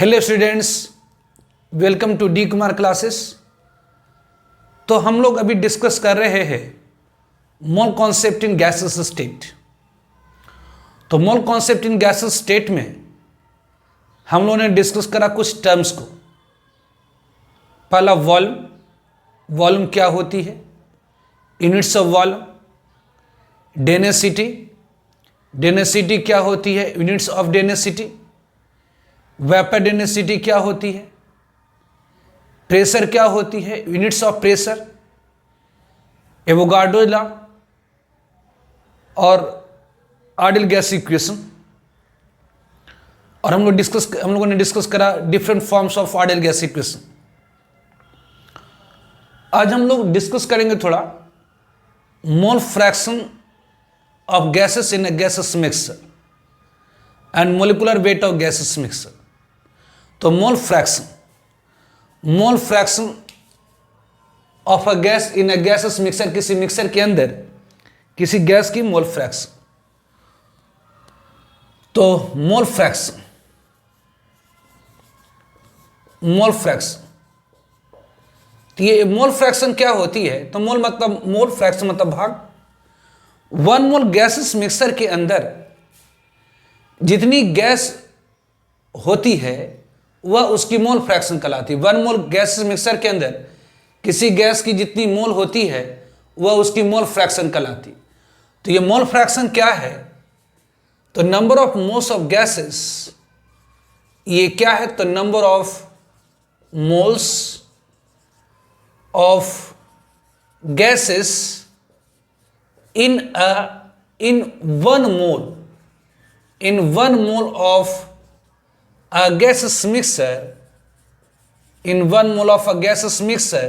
Hello students, welcome to D Kumar classes. तो हम लोग अभी डिस्कस कर रहे हैं mole concept in gases state. तो mole concept in gases state में हम लोगों ने डिस्कस करा कुछ टर्म्स को। पहला वॉल्यूम, वॉल्यूम क्या होती है, units of volume. Density, density क्या होती है, units of density. Vapour density क्या होती है, प्रेशर क्या होती है, units of pressure. Avogadro law और आइडियल गैस इक्वेशन। और हम लोगों ने डिस्कस करा different forms of ideal gas equation. आज हम लोग डिस्कस करेंगे थोड़ा मोल fraction of gases in a gases mixture and molecular weight of gases mixture. तो mole fraction of a gas in a gases mixture, किसी मिक्सचर के अंदर किसी गैस की मोल फ्रैक्शन। तो मोल फ्रैक्शन तो ये मोल फ्रैक्शन क्या होती है? तो मोल फ्रैक्शन मतलब भाग। 1 मोल गैसेस मिक्सचर के अंदर जितनी गैस होती है वह उसकी मोल फ्रैक्शन कहलाती है। 1 मोल गैसेस मिक्सचर के अंदर किसी गैस की जितनी मोल होती है वह उसकी मोल फ्रैक्शन कहलाती है। तो ये मोल फ्रैक्शन क्या है? तो number of moles of gases, ये क्या है? तो number of moles of gases in 1 mole of a gaseous mixture, in 1 mole of a gaseous mixture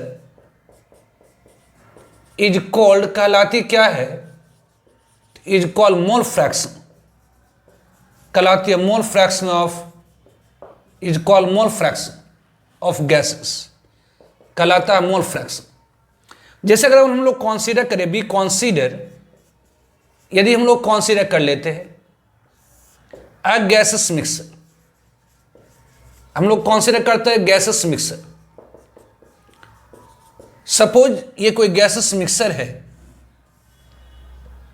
is called, कहलाती क्या है? is called mole fraction, कहलाती है mole fraction of, is called mole fraction of gases, कहलाता है mole fraction। जैसे अगर हम लोग कंसीडर करें, बी कंसीडर, यदि हम लोग कंसीडर कर लेते हैं अ गैसेस मिक्सर, हम लोग कंसीडर करते हैं गैसेस मिक्सर। सपोज ये कोई गैसेस मिक्सर है,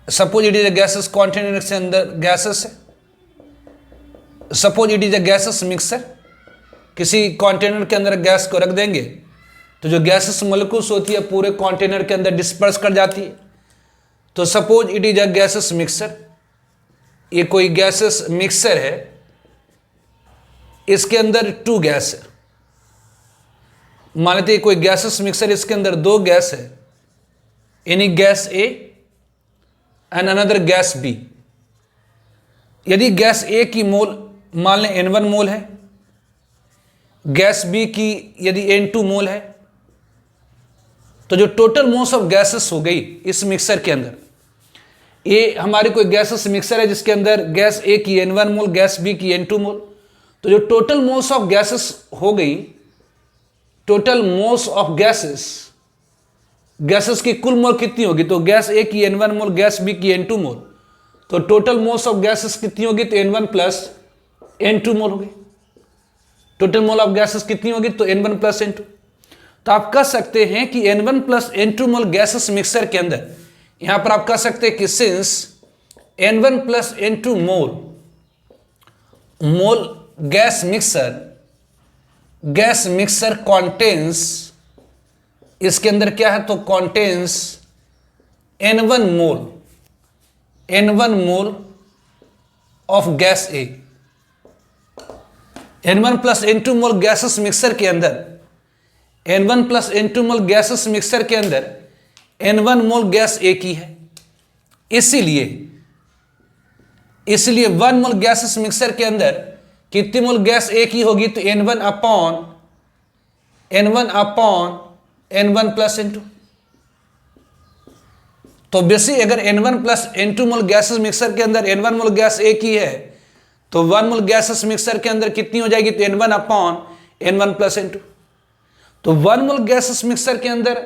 suppose it is a gases container के अंदर गैसेस है। Suppose it is a gases mixer, किसी कंटेनर के अंदर गैस को रख देंगे तो जो गैसेस मोलिक्यूल्स होती है पूरे कंटेनर के अंदर डिस्पर्स कर जाती है। तो suppose it is a gases mixer, ये कोई गैसेस मिक्सर है, इसके अंदर 2 गैस है। मान लेते हैं कोई गैसेस मिक्सर, इसके अंदर 2 गैस है, यानी gas A and another gas B. यदि गैस ए की मोल मान लें N1 मोल है, गैस बी की यदि N2 मोल है, तो जो टोटल मोल्स ऑफ गैसेस हो गई इस मिक्सर के अंदर, ये हमारी कोई गैसेस मिक्सर है जिसके अंदर गैस ए की N1 मोल, गैस बी की N2 मोल। तो जो टोटल मोल्स ऑफ गैसेस हो गई, टोटल मोल्स ऑफ गैसेस की कुल मोल कितनी होगी? तो गैस ए की N1 मोल, गैस बी की N2 मोल। तो टोटल मोल्स ऑफ गैसेस कितनी होगी? तो N1 प्लस N2 मोल होगी। टोटल मोल ऑफ गैसेस कितनी होगी? तो N1 प्लस N2। तो आप कह सकते हैं कि N1 plus N2 mole gases mixture के अंदर, यहां पर आप कह सकते हैं कि सिंस N1 प्लस N2 मोल गैस मिक्सर कॉन्टेंस, इसके अंदर क्या है? तो contains N1 mole of gas A. N1 plus N2 mole gases mixture के अंदर, N1 plus N2 mole gases mixture के अंदर N1 मोल गैस ए की है। इसीलिए 1 मोल गैसेस मिक्सर के अंदर कितनी मोल गैस ए की होगी? तो N1 N1 प्लस N2। तो बेसिक अगर N1 plus N2 mole gases mixture के अंदर N1 मोल गैस ए की है, तो 1 मोल गैसेस मिक्सर के अंदर कितनी हो जाएगी? तो N1 प्लस N2। तो 1 मोल गैसेस मिक्सर के अंदर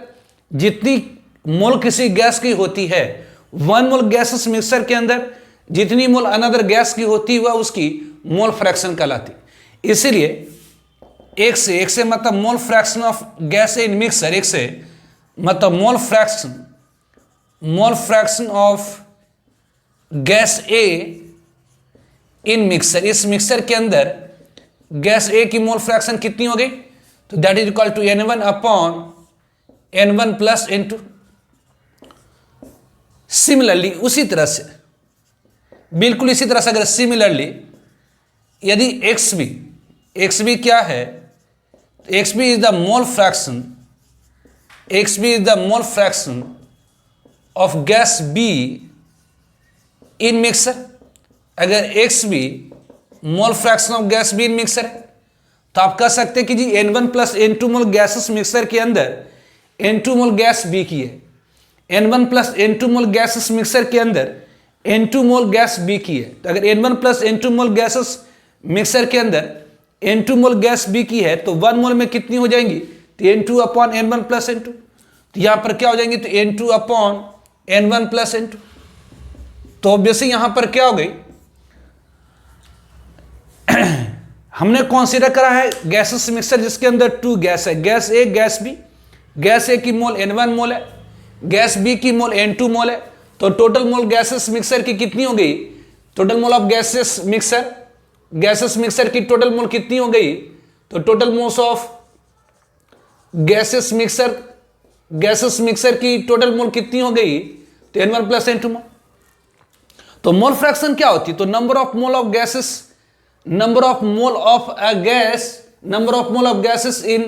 जितनी मोल किसी गैस की होती है, 1 मोल गैसेस मिक्सर के अंदर जितनी मोल अनदर गैस की होती है वह उसकी मोल फ्रैक्शन कहलाती। इसीलिए एक से मतलब mole fraction of gas in mixer, एक से मतलब mole fraction of gas A in mixer. इस मिक्सर के अंदर गैस ए की मोल फ्रैक्शन कितनी हो गई, तो that is equal to N1 upon N1 plus N2। Similarly उसी तरह से, बिल्कुल इसी तरह से, अगर सिमिलरली यदि एक्स बी क्या है, X B is the mole fraction of gas B in mixture. अगर X B mole fraction of gas B in mixer है तो आप कह सकते हैं कि जी N1 plus N2 mole gases mixture के अंदर N2 मोल गैस बी की है, N1 plus N2 mole gases mixture के अंदर N2 मोल गैस बी की है। तो अगर N1 plus N2 mole gases mixture के अंदर N2 मोल गैस बी की है तो 1 मोल में कितनी हो जाएंगी, तो N2 upon N1 plus N2। तो यहां पर क्या हो जाएंगी, तो N2 upon N1 plus N2। तो ऑब्वियसली यहां पर क्या हो गई, हमने कंसीडर करा है गैसेस मिक्सर जिसके अंदर 2 गैस है, gas A gas B. Gas A की मोल N1 मोल है, गैस बी की मोल N2 मोल है। तो टोटल मोल गैसेस मिक्सर की कितनी हो गई, total mole of gases mixer की टोटल मोल कितनी हो गई, तो total moles of gases mixer की टोटल मोल कितनी हो गई, तो N1 प्लस N2 मोल। तो मोल फ्रैक्शन क्या होती, तो number of mole of gases in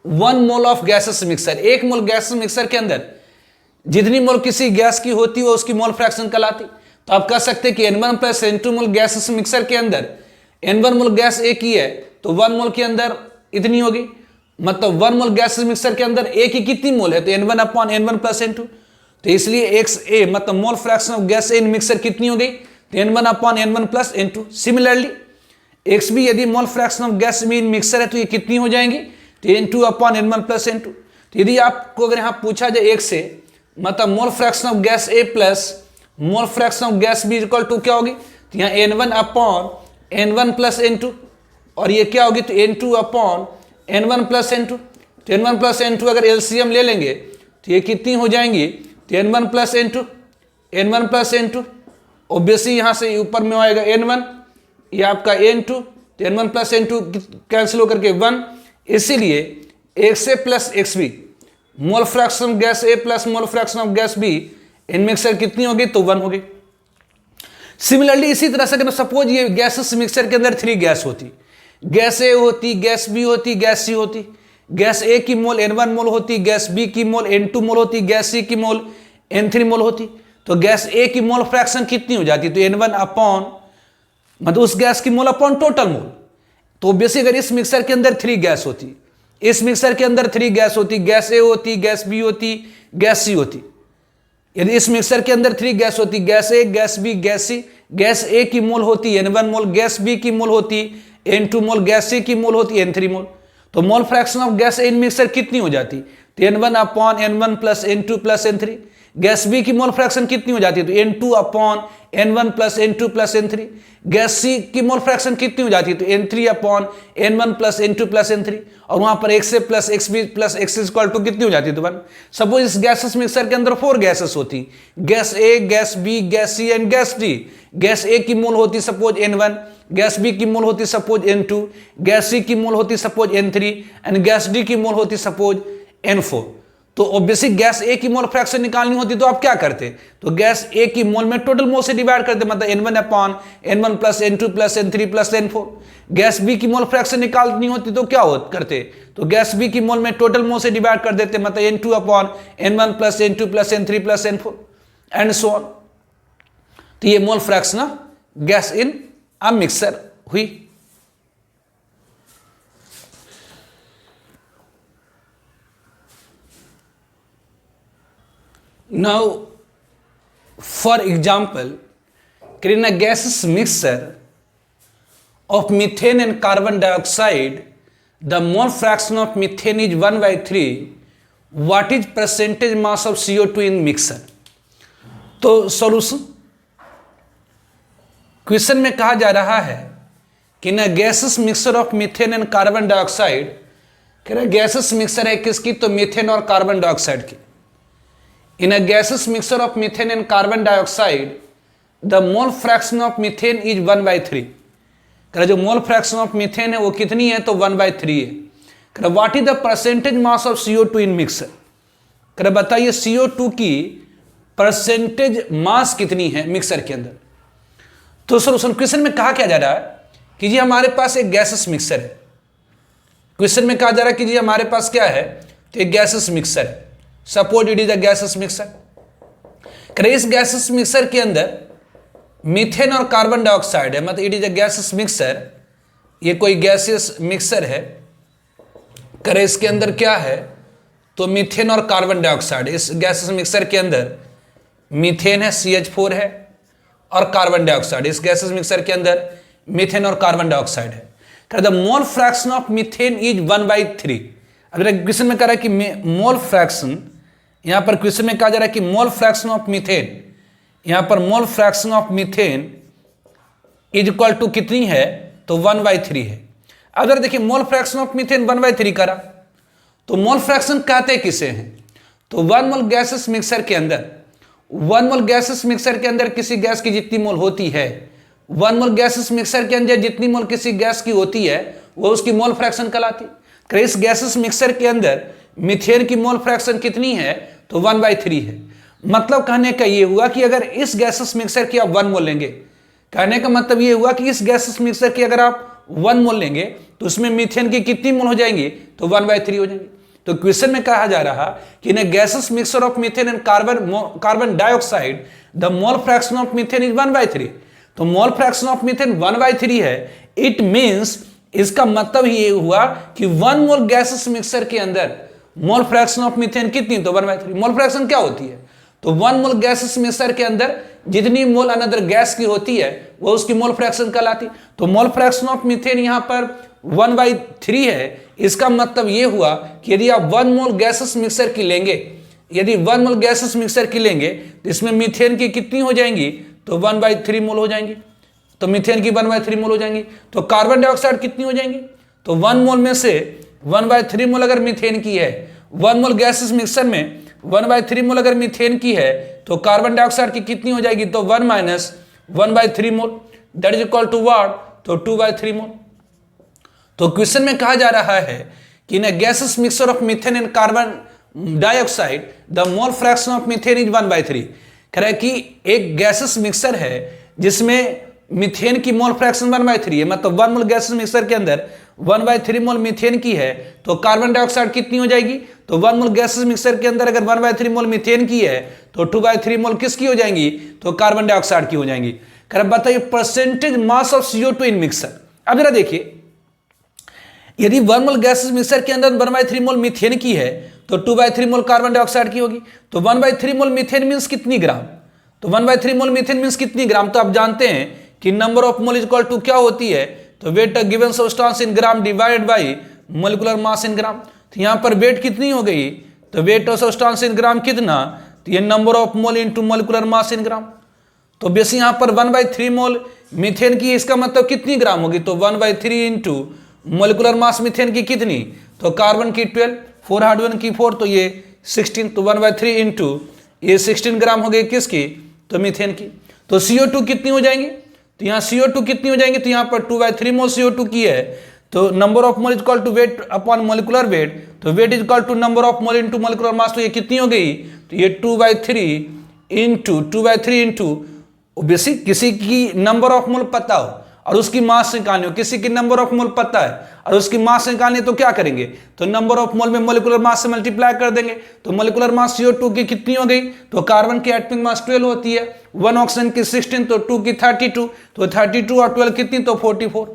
1 mole of gases mixer. एक मोल गैसेस मिक्सर के अंदर जितनी मोल किसी गैस की होती है वो उसकी मोल फ्रैक्शन कहलाती। तो आप कह सकते हैं कि N1 plus N2 mole gases mixture के अंदर N1 मोल गैस ए की है तो 1 मोल के अंदर इतनी होगी, मतलब 1 मोल गैसेस मिक्सर के अंदर ए की कितनी मोल है, तो N1 upon N1 plus N2। तो इसलिए एक्स ए मतलब mole fraction of gas A in mixer कितनी हो गई, तो N1 upon N1 plus N2। Similarly x B यदि mole fraction of gas B in mixer है तो ये कितनी हो जाएंगी, तो N2 upon N1 plus N2। तो यदि आपको अगर यहाँ पूछा जाए एक से मतलब mole fraction of gas A plus mole fraction of gas B equal to क्या होगी, तो यहाँ N1 upon N1 plus N2 और ये क्या होगी, तो N2 upon N1 plus N2। तो N1 प्लस N2 अगर एलसीएम ले लेंगे तो ये कितनी हो जाएंगी, तो N1 प्लस N2 ऑब्वियसली यहाँ से ऊपर में आएगा N1, ये आपका N2, तो N1 प्लस N2 कैंसिल होकर के 1। इसीलिए X A plus X B mole fraction gas A plus mole fraction of gas B in mixer कितनी होगी, तो 1 होगी। सिमिलरली इसी तरह से अगर सपोज ये गैसेस मिक्सर के अंदर 3 गैस होती, गैस ए होती, गैस बी होती, गैस सी होती। गैस ए की मोल N1 मोल होती, गैस बी की मोल N2 मोल होती, गैस सी की मोल N3 मोल होती। तो गैस ए की मोल फ्रैक्शन कितनी हो जाती, तो N1 अपॉन मतलब उस गैस की मोल अपॉन टोटल मोल। तो ऑब्वियसली अगर इस मिक्सर के अंदर 3 गैस होती, इस मिक्सर के अंदर 3 गैस होती, गैस ए होती, गैस बी होती, गैस सी होती। यदि इस मिक्सर के अंदर 3 गैस होती, gas A, gas B, gas C, gas A की मोल होती N1 मोल, गैस बी की मोल होती N2 मोल, गैस सी की मोल होती N3 मोल। तो mole fraction of gas A in mixer कितनी हो जाती, तो N1 upon N1 plus N2 plus N3। Gas B की मोल फ्रैक्शन कितनी हो जाती है, तो N2 upon N1 plus N2 plus N3। Gas C की मोल फ्रैक्शन कितनी हो जाती है, तो N3 upon N1 plus N2 plus N3। और वहां पर X A plus X B plus X equal to कितनी हो जाती है, तो 1। सपोज इस गैसेस मिक्सर के अंदर 4 गैसेस होती, gas A, gas B, gas C and gas D. Gas A की मोल होती सपोज N1, गैस बी की मोल होती सपोज N2, गैस सी की मोल होती suppose N3 and gas D की मोल होती सपोज N4। तो ऑब्वियसली गैस ए की मोल फ्रैक्शन निकालनी होती तो आप क्या करते, तो गैस ए की मोल में टोटल मोल से डिवाइड करते, मतलब N1 upon N1 plus N2 plus N3 plus N4। Gas B की मोल फ्रैक्शन निकालनी होती तो क्या करते, तो गैस बी की मोल में टोटल मोल से डिवाइड कर देते, मतलब N2 upon N1 plus N2 plus N3 plus N4 and so on. तो ये मोल fraction gas in a mixer हुई। Now, for example, in a gaseous mixture of methane and carbon dioxide, the mole fraction of methane is 1/3. What is percentage mass of CO2 in mixture? तो solution question में कहा जा रहा है कि in gases mixture of methane and carbon dioxide, कह रहे gases mixture है किसकी, तो मीथेन और कार्बन डाइऑक्साइड की। In a gases mixture of methane and carbon dioxide the mole fraction of methane is 1/3। कह रहे जो मोल फ्रैक्शन ऑफ मीथेन है वो कितनी है, तो 1/3 है। कह रहे what is the percentage mass of CO2 in mixer. कह रहे बताइए CO2 की परसेंटेज मास कितनी है मिक्सर के अंदर। तो सर क्वेश्चन में कहा क्या जा रहा है कि जी हमारे पास एक गैसेस मिक्सर है। क्वेश्चन में कहा जा रहा है कि जी हमारे पास क्या है, तो एक गैसेस मिक्सर है। Suppose it is a gases mixer. कह रहे इस गैसेस मिक्सर के अंदर मीथेन और कार्बन डाइऑक्साइड है, मतलब it is a gases mixer. ये कोई गैसेस मिक्सर है। कह रहे इसके अंदर क्या है, तो मीथेन और कार्बन डाइऑक्साइड। इस गैसेस मिक्सर के अंदर मीथेन है, CH4 है, और कार्बन डाइऑक्साइड। इस गैसेस मिक्सर के अंदर मीथेन और कार्बन डाइऑक्साइड है। The mole fraction of methane is 1/3। अगर क्वेश्चन में कह रहा है कि मोल फ्रैक्शन, यहां पर क्वेश्चन में कहा जा रहा है कि मोल फ्रैक्शन ऑफ मीथेन, यहां पर mole fraction of methane is equal to कितनी है, तो 1/3 है। अगर देखिए मोल फ्रैक्शन ऑफ मीथेन 1/3 करा, तो मोल फ्रैक्शन कहते किसे हैं, तो 1 मोल गैसेस मिक्सर के अंदर, 1 मोल गैसेस मिक्सर के अंदर किसी गैस की जितनी मोल होती है, 1 मोल गैसेस मिक्सर के अंदर जितनी मोल किसी गैस की होती है वो उसकी मोल फ्रैक्शन कहलाती है। इस गैसेस मिक्सर के अंदर मीथेन की मोल फ्रैक्शन कितनी है, तो 1/3 है। मतलब कहने का ये हुआ कि अगर इस गैसेस मिक्सर की आप 1 मोल लेंगे, कहने का मतलब ये हुआ कि इस गैसेस मिक्सर की अगर आप 1 मोल लेंगे तो उसमें मीथेन की कितनी मोल हो जाएंगी, तो 1/3 हो जाएंगी। तो क्वेश्चन में कहा जा रहा कि in gases mixture of methane and carbon dioxide the mole fraction of methane is 1/3। तो मोल फ्रैक्शन ऑफ मीथेन 1/3 है। इट मींस, इसका मतलब ये हुआ कि 1 मोल गैसेस मिक्सचर के अंदर मोल फ्रैक्शन ऑफ मीथेन कितनी, तो 1/3। मोल फ्रैक्शन क्या होती है, तो 1 मोल गैसेस मिक्सचर के अंदर जितनी मोल अनदर गैस की होती है वो उसकी मोल फ्रैक्शन कहलाती। तो मोल फ्रैक्शन ऑफ मीथेन यहां पर 1/3 है। इसका मतलब यह हुआ कि यदि आप 1 मोल गैसेस मिक्सर की लेंगे, यदि 1 मोल गैसेस मिक्सर की लेंगे तो इसमें मीथेन की कितनी हो जाएंगी, तो 1/3 मोल हो जाएंगी। तो मीथेन की 1/3 मोल हो जाएंगी। तो कार्बन डाइऑक्साइड कितनी हो जाएंगी, तो 1 मोल में से 1/3 मोल अगर मीथेन की है, 1 मोल गैसेस मिक्सर में 1/3 मोल अगर मीथेन की है, तो कार्बन डाइऑक्साइड की कितनी हो जाएगी, तो 1 minus 1/3 mole, that is equal to what, तो 2/3 मोल। तो क्वेश्चन में कहा जा रहा है कि in gases mixture of methane and carbon dioxide the mole fraction of methane is 1/3। कह रहा है कि एक गैसेस मिक्सर है जिसमें मीथेन की मोल फ्रैक्शन 1/3 है, मतलब 1 मोल गैसेस मिक्सर के अंदर 1/3 मोल मीथेन की है, तो कार्बन डाइऑक्साइड कितनी हो जाएगी, तो 1 मोल गैसेस मिक्सर के अंदर अगर 1/3 मोल मीथेन की है तो 2/3 मोल किसकी हो जाएंगी, तो कार्बन डाइऑक्साइड की हो जाएंगी। कह रहा बताइए percentage mass of CO2 in mixer. अब जरा देखिए, यदि 1 मोल गैसेस मिक्सर के अंदर 1/3 मोल मीथेन की है तो 2/3 मोल कार्बन डाइऑक्साइड की होगी। तो 1/3 मोल मीथेन मींस कितनी ग्राम, तो 1/3 मोल मीथेन मींस कितनी ग्राम, तो आप जानते हैं कि number of mole is equal to क्या होती है, तो weight of given substance in gram divided by molecular mass in gram. तो यहां पर वेट कितनी हो गई, तो weight of substance in gram कितना, तो ये number of mole into molecular mass in gram. तो बेस यहां पर 1/3 मोल मीथेन की, इसका मतलब कितनी ग्राम होगी, तो 1/3 इंटू मोलिकुलर मास मीथेन की कितनी, तो कार्बन की 12, 4 हार्ड 1 की 4, तो ये 16, तो 1/3 इंटू ये 16 ग्राम हो गई किसकी, तो मीथेन की। तो CO2 कितनी हो जाएंगी, तो यहाँ CO2 कितनी हो जाएंगी, तो यहाँ पर 2/3 मोल CO2 की है, तो number of mole is equal to weight upon molecular weight, तो weight is equal to number of mole into molecular mass, तो ये कितनी हो गई, तो ये 2/3 इंटू बेसिक, किसी की नंबर ऑफ मोल पता हो और उसकी मास निकालनी हो, किसी की नंबर ऑफ मोल पता है और उसकी मास निकालनी, तो क्या करेंगे, तो नंबर ऑफ मोल में मोलिकुलर मास से मल्टीप्लाई कर देंगे। तो मोलिकुलर मास CO2 की कितनी हो गई, तो कार्बन की एटॉमिक मास 12 होती है, 1 ऑक्सीजन की 16, तो 2 की 32, तो 32 और 12 कितनी, तो 44।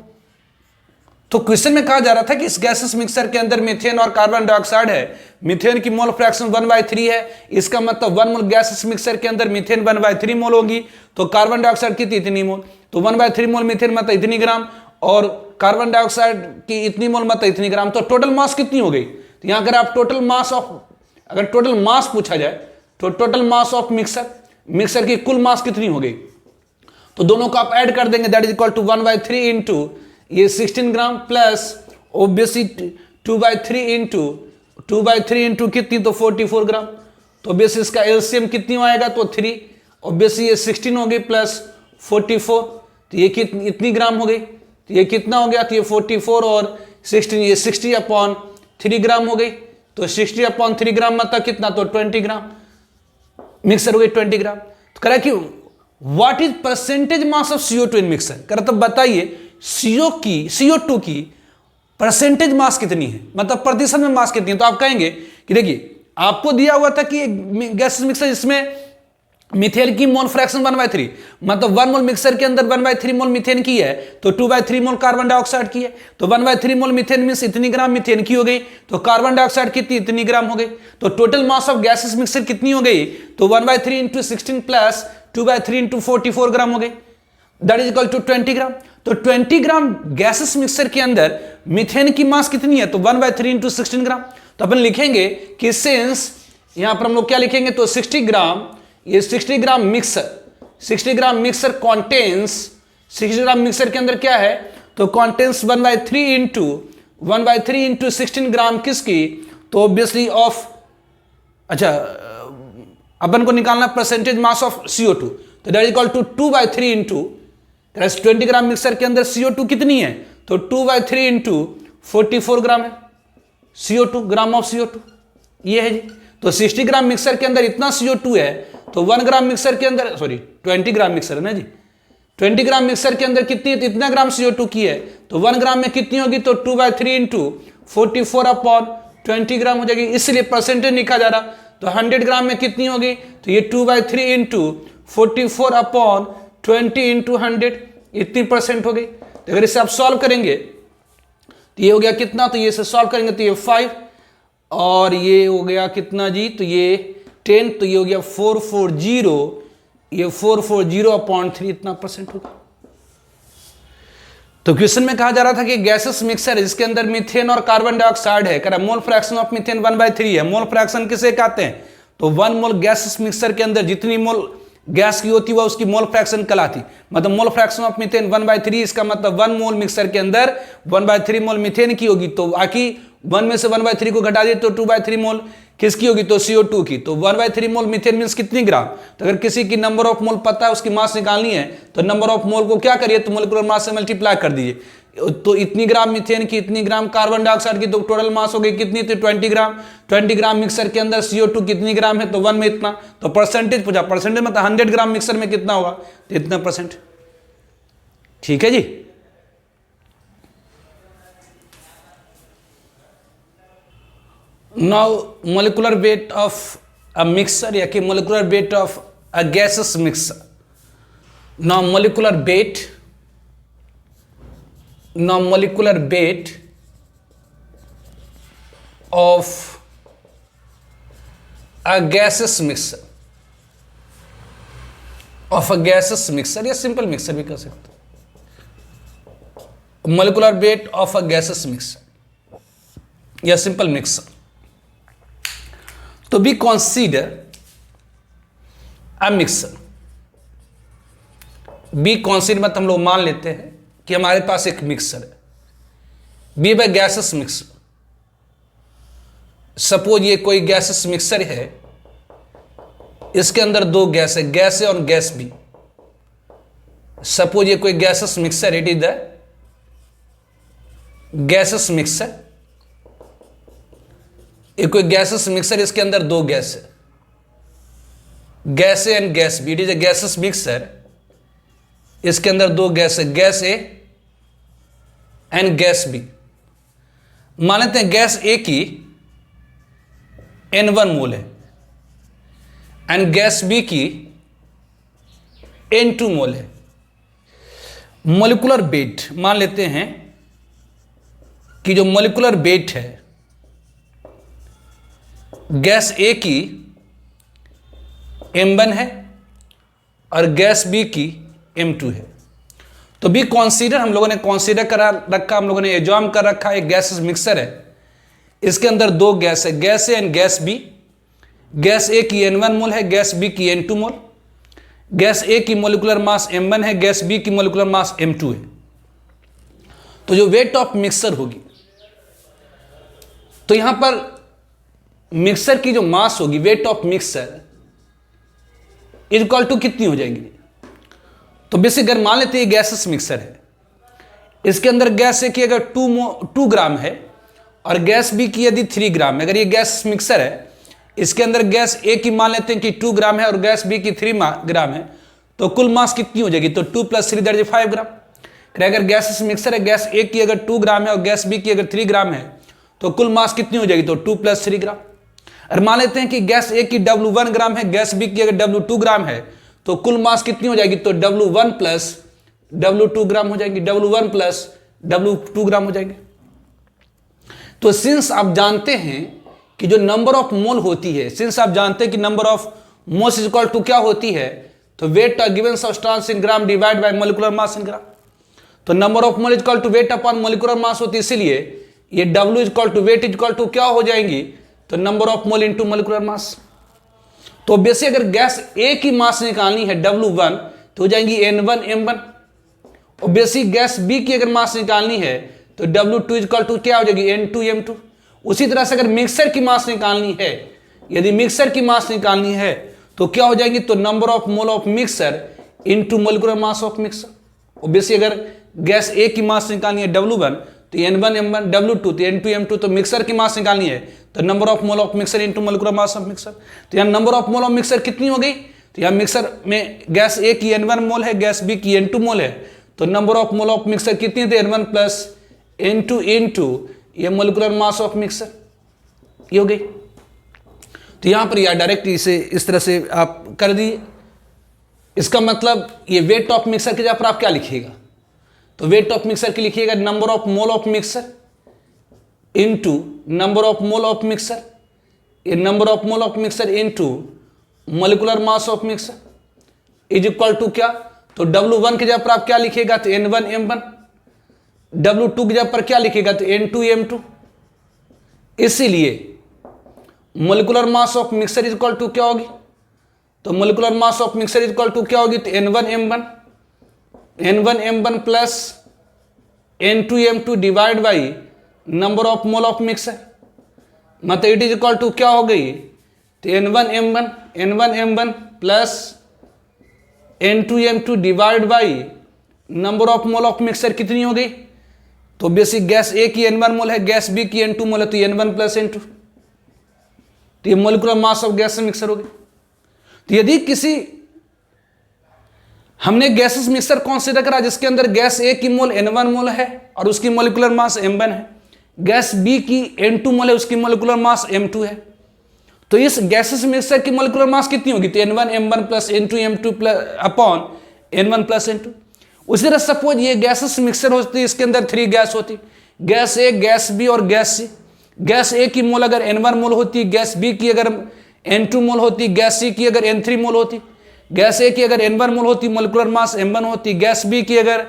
तो क्वेश्चन में कहा जा रहा था कि इस गैसेस मिक्सर के अंदर मीथेन और कार्बन डाइऑक्साइड है, मीथेन की मोल फ्रैक्शन 1/3 है, इसका मतलब 1 मोल गैसेस मिक्सर के अंदर मीथेन 1/3 मोल होगी, तो कार्बन डाइऑक्साइड कितनी, इतनी मोल, तो 1/3 मोल मीथेन मतलब इतनी ग्राम और कार्बन डाइऑक्साइड की इतनी मोल मतलब इतनी ग्राम, तो टोटल मास कितनी हो गई। तो यहां अगर आप टोटल मास ऑफ, अगर टोटल मास पूछा जाए तो टोटल मास ऑफ मिक्सर की कुल मास कितनी हो गई, तो दोनों को आप ऐड कर देंगे, that is equal to 1/3 into ये 16 ग्राम प्लस ऑब्वियसली 2/3 इंटू कितनी, तो 44 ग्राम। तो ऑब्वियसली इसका एलसीएम कितनी आएगा, तो 3। ऑब्वियसली ये 16 हो गई प्लस 44, तो ये इतनी ग्राम हो गई। तो ये कितना हो गया, तो ये 44 और 16, ये 60/3 ग्राम हो गई। तो 60/3 ग्राम मतलब कितना, तो 20 ग्राम मिक्सर हो गई, 20 ग्राम। तो कह रहा कि what is percentage mass of CO2 in mixer. कह रहा तो बताइए CO2 की परसेंटेज मास कितनी है, मतलब प्रतिशत में मास कितनी है। तो आप कहेंगे कि देखिए आपको दिया हुआ था कि गैस मिक्सर जिसमें मीथेन की मोल फ्रैक्शन 1/3, मतलब 1 मोल मिक्सर के अंदर 1/3 मोल मीथेन की है, तो 2/3 मोल कार्बन डाइऑक्साइड की है। तो 1/3 मोल मीथेन मींस इतनी ग्राम मीथेन की हो गई, तो कार्बन डाइऑक्साइड कितनी, इतनी ग्राम हो गई। तो total mass of gases mixer कितनी हो गई, तो 1/3 इंटू 16 प्लस 2/3 इंटू 44 ग्राम हो गई, दैट इज इक्वल टू 20 ग्राम। तो 20 ग्राम गैसेस मिक्सर के अंदर मीथेन की मास कितनी है, तो 1/3 इंटू 16 ग्राम। तो अपन लिखेंगे कि सिंस यहां पर हम लोग क्या लिखेंगे, तो 60 ग्राम, ये 60 ग्राम मिक्सर कॉन्टेंस, 60 ग्राम मिक्सर के अंदर क्या है, तो कॉन्टेंस 1/3 इंटू 16 ग्राम किसकी, तो ऑब्वियसली ऑफ, अच्छा अपन को निकालना परसेंटेज मास ऑफ CO2, तो that is equal to 2/3 into 20 gram mixer के अंदर CO2 कितनी है, तो 2/3 इंटू 44 ग्राम है CO2, ग्राम ऑफ CO2 ये है जी। तो 60 ग्राम मिक्सर के अंदर इतना CO2 है, तो 1 ग्राम मिक्सर के अंदर, सॉरी 20 ग्राम मिक्सर है ना जी, 20 ग्राम मिक्सर के अंदर कितनी है, तो इतना ग्राम CO2 की है, तो 1 ग्राम में कितनी होगी, तो 2/3 इंटू 44/20 ग्राम हो जाएगी, इसलिए परसेंटेज लिखा जा रहा। तो 100 ग्राम में कितनी होगी, तो ये 2/3 इंटू 44/20 इंटू 100, इतनी परसेंट हो गई। तो अगर इसे आप सॉल्व करेंगे तो ये हो गया कितना, तो ये से सॉल्व करेंगे तो ये 5 और ये हो गया कितना जी, तो ये 10, तो ये हो गया 440, ये 440/3 इतना परसेंट होगा। तो क्वेश्चन में कहा जा रहा था कि गैसेस मिक्सर जिसके अंदर मीथेन और कार्बन डाइऑक्साइड है, कह रहा मोल फ्रैक्शन ऑफ मीथेन 1/3 है। मोल फ्रैक्शन किसे कहते हैं, तो 1 मोल गैसेस मिक्सर के अंदर जितनी मोल गैस की होती है उसकी मोल फ्रैक्शन कहलाती, मतलब मोल फ्रैक्शन ऑफ मीथेन 1/3, इसका मतलब 1 मोल मिक्सर के अंदर 1/3 मोल मीथेन की होगी, तो बाकी 1 में से 1/3 को घटा दिए तो 2/3 मोल किसकी होगी, तो CO2 की। तो 1/3 मोल मीथेन मींस कितनी ग्राम, तो अगर किसी की नंबर ऑफ मोल पता है उसकी मास निकालनी है, तो नंबर ऑफ मोल को क्या करिए, तो मोलिकुलर मास से मल्टीप्लाई कर दीजिए। तो इतनी ग्राम मीथेन की, इतनी ग्राम कार्बन डाइऑक्साइड की, तो टोटल मास हो गई कितनी, तो 20 ग्राम। 20 ग्राम मिक्सर के अंदर CO2 कितनी ग्राम है, तो 1 में इतना। तो परसेंटेज पूछा, परसेंटेज मतलब 100 ग्राम मिक्सर में कितना होगा, तो इतना परसेंट। ठीक है जी। Now molecular weight of a mixer या कि molecular weight of a gases mixer. Now molecular weight of a gaseous mixer, या सिंपल मिक्सर भी कर सकते हो। Molecular weight of a gases mixer या सिंपल मिक्सर। तो be consider a mixer, be consider मतलब हम लोग मान लेते हैं कि हमारे पास एक मिक्सर है, B by gases mixer. Suppose ये कोई गैसेस मिक्सर है, इसके अंदर 2 गैस है, गैस ए और गैस बी। सपोज ये कोई gases mixer, it is the gases mixer. ये कोई गैसेस मिक्सर, इसके अंदर 2 गैस है, gas A and gas B. It is a gases mixer, इसके अंदर 2 गैस है, gas A and gas B. मान लेते हैं गैस ए की N1 मोल है एंड गैस बी की N2 मोल है। मोलिकुलर वेट मान लेते हैं कि जो मोलिकुलर वेट है गैस ए की M1 है और गैस बी की M2 है। तो बी कॉन्सीडर, हम लोगों ने कॉन्सीडर करा रखा, हम लोगों ने एज्यूम कर रखा है, गैस मिक्सर है, इसके अंदर 2 गैस है, gas A and gas B. Gas A की N1 मोल है, गैस बी की N2 मोल। गैस ए की मोलिकुलर मास M1 है, गैस बी की मोलिकुलर मास M2 है। तो जो वेट ऑफ मिक्सर होगी, तो यहां पर मिक्सर की जो मास होगी, weight of mixer is equal to कितनी हो जाएगी? तो बेसिक अगर मान लेते हैं गैसेस मिक्सर है, इसके अंदर गैस ए की अगर 2 ग्राम है और गैस बी की यदि 3 ग्राम है, अगर ये गैस मिक्सर है, इसके अंदर गैस ए की मान लेते हैं कि 2 ग्राम है और गैस बी की 3 ग्राम है, तो कुल मास कितनी हो जाएगी? तो 2 + 3 दैट इज 5 ग्राम। अगर गैस मिक्सर है, गैस ए की अगर 2 ग्राम है और गैस बी की अगर 3 ग्राम है, तो कुल मास कितनी हो जाएगी? तो 2 + 3 ग्राम। और मान लेते हैं कि गैस ए की W1 ग्राम है, गैस बी की अगर W2 ग्राम है, तो कुल मास कितनी हो जाएगी? तो W1 + W2 ग्राम हो जाएंगी, W1 + W2 ग्राम हो जाएंगे। तो सिंस आप जानते हैं कि जो नंबर ऑफ मोल होती है, सिंस आप जानते हैं कि number of moles is equal to क्या होती है? तो weight given substance in gram divide by molecular mass in gram. तो number of mole is equal to weight upon molecular mass होती है, इसीलिए ये W is equal to weight is equal to क्या हो जाएंगी? तो number of mole into molecular mass. तो बेसिक अगर गैस ए की मास निकालनी है W1, तो हो जाएंगी N1 M1, और बेसिक गैस बी की अगर मास निकालनी है तो W2 इज इक्वल टू क्या हो जाएगी? N2 M2। उसी तरह से अगर मिक्सर की मास निकालनी है, यदि मिक्सर की मास निकालनी है तो क्या हो जाएगी? तो number of mole of mixer into molecular mass of mixer. Obviously अगर गैस ए की मास निकालनी है W1 तो N1 M1, W2 तो N2 M2, तो मिक्सर की मास निकालनी है तो number of mole of mixer into molecular mass of mixer. तो यहाँ number of mole of mixer कितनी हो गई? तो यहाँ मिक्सर में गैस ए की N1 मोल है, गैस बी की N2 मोल है, तो number of mole of mixer कितनी थी? N1 + N2 इंटू ये मोलिकुलर मास ऑफ मिक्सर, ये हो गई। तो यहां पर या डायरेक्ट इसे इस तरह से आप कर दिए। इसका मतलब ये वेट ऑफ मिक्सर के जगह पर आप क्या लिखिएगा? तो वेट ऑफ मिक्सर के लिखिएगा number of mole of mixer into number of mole of mixer, ये number of mole of mixer into molecular mass of mixer is equal to क्या? तो W1 के जगह पर आप क्या लिखिएगा? तो N1 M1, W2 की जगह पर क्या लिखेगा? तो N2 M2। इसीलिए molecular mass of mixer is equal to क्या होगी? तो molecular mass of mixer is equal to क्या होगी? तो N1 M1 plus N2 M2 divide by number of mole of mixer, मतलब इट इज इक्वल टू क्या हो गई? तो N1 M1 plus N2 M2 divide by number of mole of mixer कितनी हो गई? तो बेसिक गैस ए की N1 मोल है, गैस बी की N2 मोल है, तो N1 + N2, तो ये molecular mass of gas mixer हो गई। तो यदि किसी हमने गैसेस मिक्सर कंसीडर करा जिसके अंदर गैस ए की मोल N1 मोल है और उसकी मोलिकुलर मास M1 है, गैस बी की N2 मोल है, उसकी मोलिकुलर मास M2 है, तो इस गैसेस मिक्सर की मोलिकुलर मास कितनी होगी? तो N1 M1 plus N2 M2 upon N1 + N2। उसी तरह सपोज ये गैसेस मिक्सर होती है, इसके अंदर 3 गैस होती, गैस ए, गैस बी और गैस सी। गैस ए की मोल अगर N1 मोल होती, गैस बी की अगर N2 मोल होती, गैस सी की अगर N3 मोल होती, गैस ए की अगर N1 मोल होती, मोलिकुलर मास M1 होती, गैस बी की अगर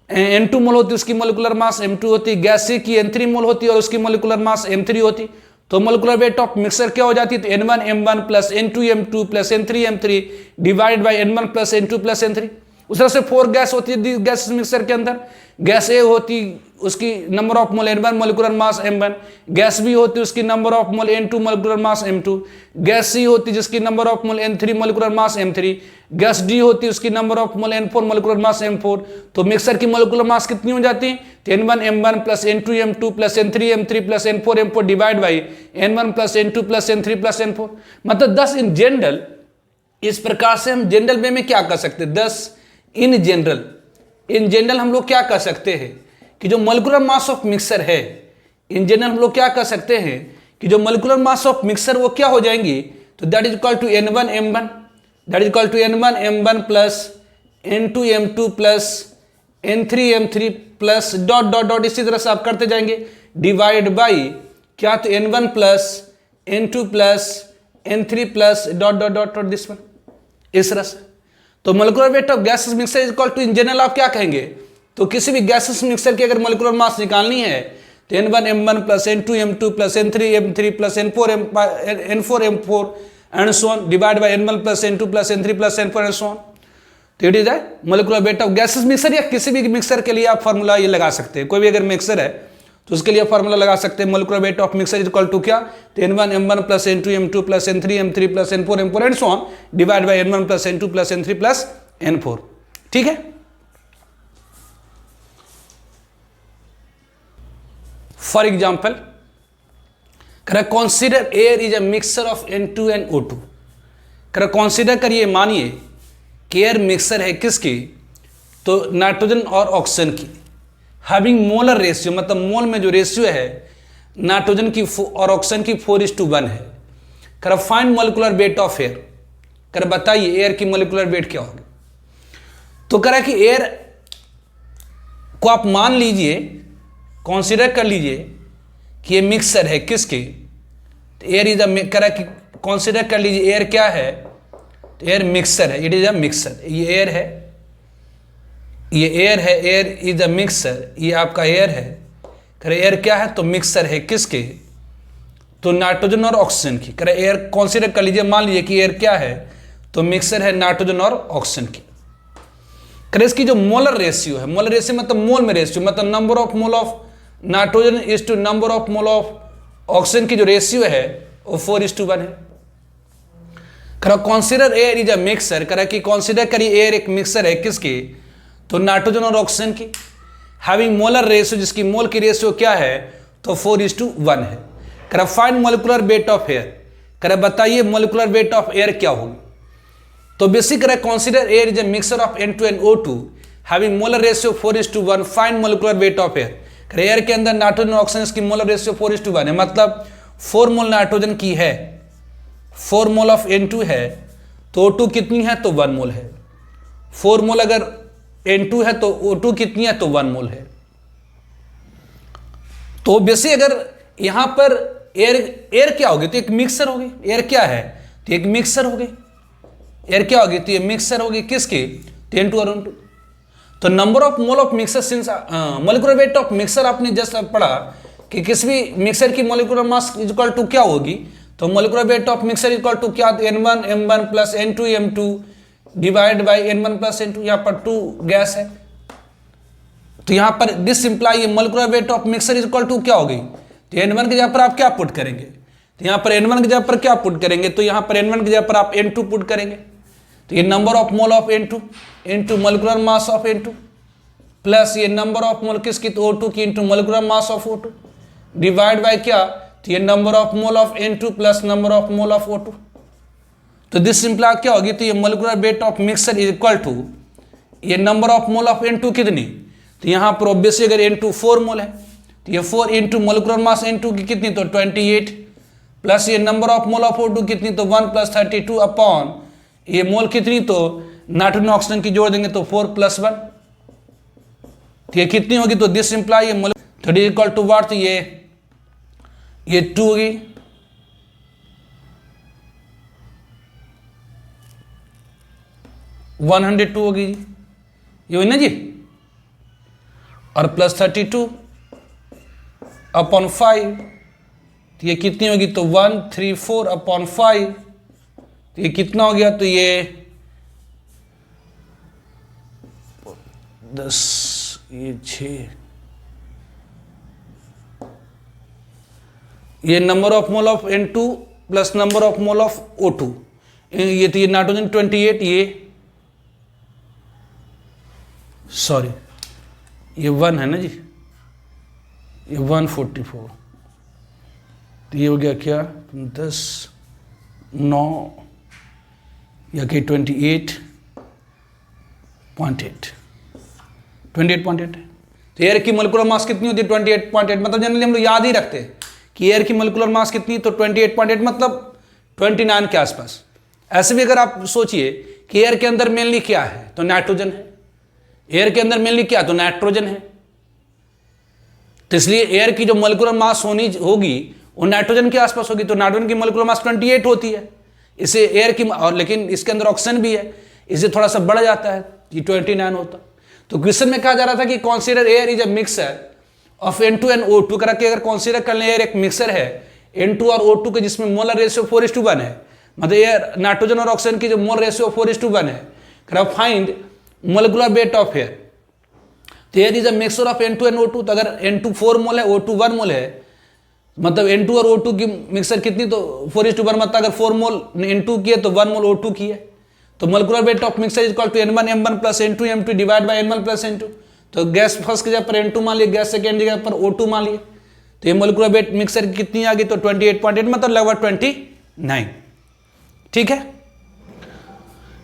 N2 मोल होती, उसकी मोलिकुलर मास M2 होती, गैस सी की N3 मोल होती और उसकी मोलिकुलर मास M3 होती, तो मोलिकुलर वेट ऑफ मिक्सर क्या हो जाती है? तो N1 M1 plus N2 M2 plus N3 M3 divide by N1 plus N2 plus N3। उस तरह से 4 गैस होती है गैस मिक्सर के अंदर। गैस ए होती, उसकी number of mole N1 molecular mass M1, gas B होती उसकी number of mole N2 molecular mass M2, gas C होती जिसकी number of mole N3 molecular mass M3, gas D होती उसकी number of mole N4 molecular mass M4। तो mixer की molecular मास कितनी हो जाती है? तो N1 M1 plus N2 M2 plus N3 M3 plus N4 M4 divide by N1 plus N2 plus N3 plus N4। मतलब 10 इन जनरल, इस प्रकार से हम जनरल वे में क्या कर सकते हैं? 10 इन जनरल हम लोग क्या कर सकते हैं कि जो मोलिकुलर मास ऑफ मिक्सर है, इन जनरल हम लोग क्या कर सकते हैं कि जो मोलिकुलर मास ऑफ मिक्सर वो क्या हो जाएंगी? तो that is equal to N1 M1, that is equal to N1 M1 plus N2 M2 plus N3 M3 plus dot dot dot, इसी तरह से आप करते जाएंगे डिवाइड बाई क्या? तो N1 plus N2 plus N3 plus dot dot dot dot this one, इस तरह से। तो molecular weight of gases mixer is equal to, in general आप क्या कहेंगे? तो किसी भी गैसेस मिक्सर की अगर मोलिकुलर मास निकालनी है तो N1 M1 plus N2 M2 plus N3 M3 plus N4 M4 and so on divide by N1 plus N2 plus N3 plus N4 and so on. तो it is the molecular weight of gases mixer, या किसी भी mixer के लिए आप formula ये लगा सकते हैं। कोई भी अगर मिक्सर है तो उसके लिए फॉर्मूला लगा सकते हैं, molecular weight of mixer is equal to क्या, तो N1 M1 plus N2 M2 plus N3 M3 plus N4 M4 and so on divide by N1 plus N2 plus N3 plus N4। ठीक है। For example consider air is a mixture of N2 and O2। Consider करिए, मानिए कि air mixer है किसकी, तो nitrogen और oxygen की, हैविंग मोलर रेशियो, मतलब मोल में जो रेशियो है नाइट्रोजन की और ऑक्सीजन की 4:1 है। कर find molecular weight of air, कर बताइए एयर की मोलिकुलर वेट क्या होगी। तो करा कि एयर को आप मान लीजिए, कंसीडर कर लीजिए कि ये मिक्सर है किसकी, तो एयर इज अ, करा कि कंसीडर कर लीजिए एयर क्या है, तो एयर मिक्सर है, इट इज अ मिक्सर। ये एयर है, ये एयर है, एयर इज अ मिक्सर, ये आपका एयर है। करे एयर क्या है, तो मिक्सर है किसके, तो नाइट्रोजन और ऑक्सीजन की। करे एयर कंसीडर कर लीजिए, मान लीजिए कि एयर क्या है, तो मिक्सर है नाइट्रोजन और ऑक्सीजन की। करे इसकी जो मोलर रेशियो है, मोलर रेशियो मतलब मोल में रेशियो, मतलब number of mole of nitrogen is to number of mole of oxygen की जो रेशियो है वो 4:1 है। करा consider air is a mixture, करा कि कंसीडर करिए एयर एक मिक्सर है किसकी, तो नाइट्रोजन और ऑक्सीजन की, हैविंग मोलर रेशियो, जिसकी मोल की रेशियो क्या है, तो 4:1 है। करा find molecular weight of air, करा बताइए मोलिकुलर वेट ऑफ एयर क्या होगी। तो बेसिक करा consider air is a mixture of N2 and O2 having molar ratio 4:1, find molecular weight of air. करा एयर के अंदर नाइट्रोजन और ऑक्सीजन की मोलर रेशियो 4:1 है, मतलब 4 मोल नाइट्रोजन की है, 4 मोल ऑफ N2 है, तो O2 कितनी है, तो 1 मोल है। 4 मोल अगर N2 है तो O2 कितनी है, तो 1 मोल है। तो बेसिक अगर यहां पर एयर क्या होगी, तो एक मिक्सर होगी। एयर क्या है, तो एक मिक्सर होगी। एयर क्या होगी, तो ये मिक्सर होगी किसकी, तो N2 और N2। तो number of mole of mixture since molecular weight of mixture आपने जस्ट पढ़ा कि किसी भी मिक्सर की molecular mass is equal to क्या होगी, तो molecular weight of mixer is equal to क्या, N1 M1 plus N2 M2 divide by N1 plus N2। यहाँ पर 2 गैस है, तो यहाँ पर दिस सिंप्लाई ये molecular weight of mixer is equal to क्या होगी, तो N1 की जगह पर आप क्या पुट करेंगे, तो यहाँ पर N1 की जगह पर क्या पुट करेंगे, तो यहाँ पर N1 की जगह पर आप N2 पुट करेंगे। तो ये number of mole of N2 into molecular mass of N2 plus ये नंबर ऑफ मोल किसकी, तो O2 की into molecular mass of O2 divide by क्या, तो ये number of mole of N2 plus number of mole of O2। तो this simple क्या होगी, तो ये molecular weight of mixer is equal to ये number of mole of N2 कितनी, तो यहाँ पर ऑब्वियसली अगर N2 4 मोल है, तो ये 4 इंटू मोलिकुलर मास N2 की कितनी, तो 28 प्लस ये number of mole of O2 कितनी, तो 1 प्लस 32 अपॉन ये मोल कितनी, तो नाइट्रोजन ऑक्सीजन की जोड़ देंगे तो 4 प्लस 1, तो ये कितनी होगी, तो दिस सिंप्लाई ये मोल 30 इक्वल टू वाट, तो ये 2 होगी, वन 102 होगी जी, ये हुई ना जी, और प्लस 32 अपॉन 5, तो ये कितनी होगी, तो 134 अपॉन 5, तो ये कितना हो गया, तो ये 10, ये 6, ये number of mole of N2 plus number of mole of O2, ये तो ये नाइट्रोजन 28, ये सॉरी ये 1 है ना जी, ये 144, तो ये हो गया क्या 10 9 या कि 28.8 है। तो एयर की मोलिकुलर मास कितनी होती है 28.8, मतलब जनरली हम लोग याद ही रखते हैं कि एयर की मोलिकुलर मास कितनी, तो 28.8 मतलब 29 के आसपास। ऐसे भी अगर आप सोचिए कि एयर के अंदर मेनली क्या है, तो नाइट्रोजन है। एयर के अंदर मेनली क्या, तो नाइट्रोजन है, तो इसलिए एयर की जो मोलिकुलर मास होगी वो नाइट्रोजन के आसपास होगी। तो नाइट्रोजन की मोलिकुलर मास 28 होती है, इसे एयर की, और लेकिन इसके अंदर ऑक्सीजन भी है, इसे थोड़ा सा बढ़ जाता है, ये 29 होता। तो क्वेश्चन में कहा जा रहा था कि consider air is a mixture of N2 and O2, करके अगर कंसीडर कर लें एयर एक मिक्सर है N2 और O2 के, जिसमें मोलर रेशियो 4:1 है, मतलब एयर नाइट्रोजन और ऑक्सीजन की जो मोल रेशियो 4:1 है, find molecular weight of air. तो air is a mixture of N2 and O2। तो अगर N2 4 मोल है, O2 1 मोल है, मतलब N2 और O2 की मिक्सर कितनी, तो 4:1, मतलब अगर 4 मोल N2 की है तो 1 मोल O2 की है। तो molecular weight of mixer is equal to N1M1 plus N2 M2 divide by N1 plus N2। तो गैस फर्स्ट की जगह पर N2 मान लिया, गैस सेकेंड जगह पर O2 मान लिया। तो ये मोलिकुलर वेट मिक्सर की कितनी आ गई, तो 28.8, मतलब लगभग 29। ठीक है,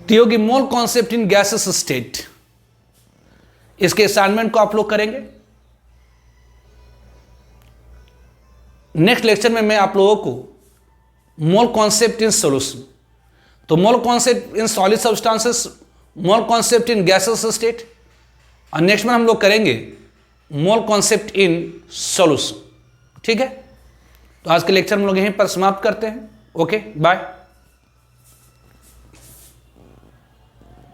तो ये होगी मोल कॉन्सेप्ट इन गैसेस स्टेट। इसके असाइनमेंट को आप लोग करेंगे। नेक्स्ट लेक्चर में मैं आप लोगों को मोल कॉन्सेप्ट इन सॉल्यूशन, तो mole concept in solid substances, mole concept in gases state, और नेक्स्ट में हम लोग करेंगे मोल कॉन्सेप्ट इन सॉल्यूशन। ठीक है, तो आज के लेक्चर हम लोग यहीं पर समाप्त करते हैं। Okay, bye.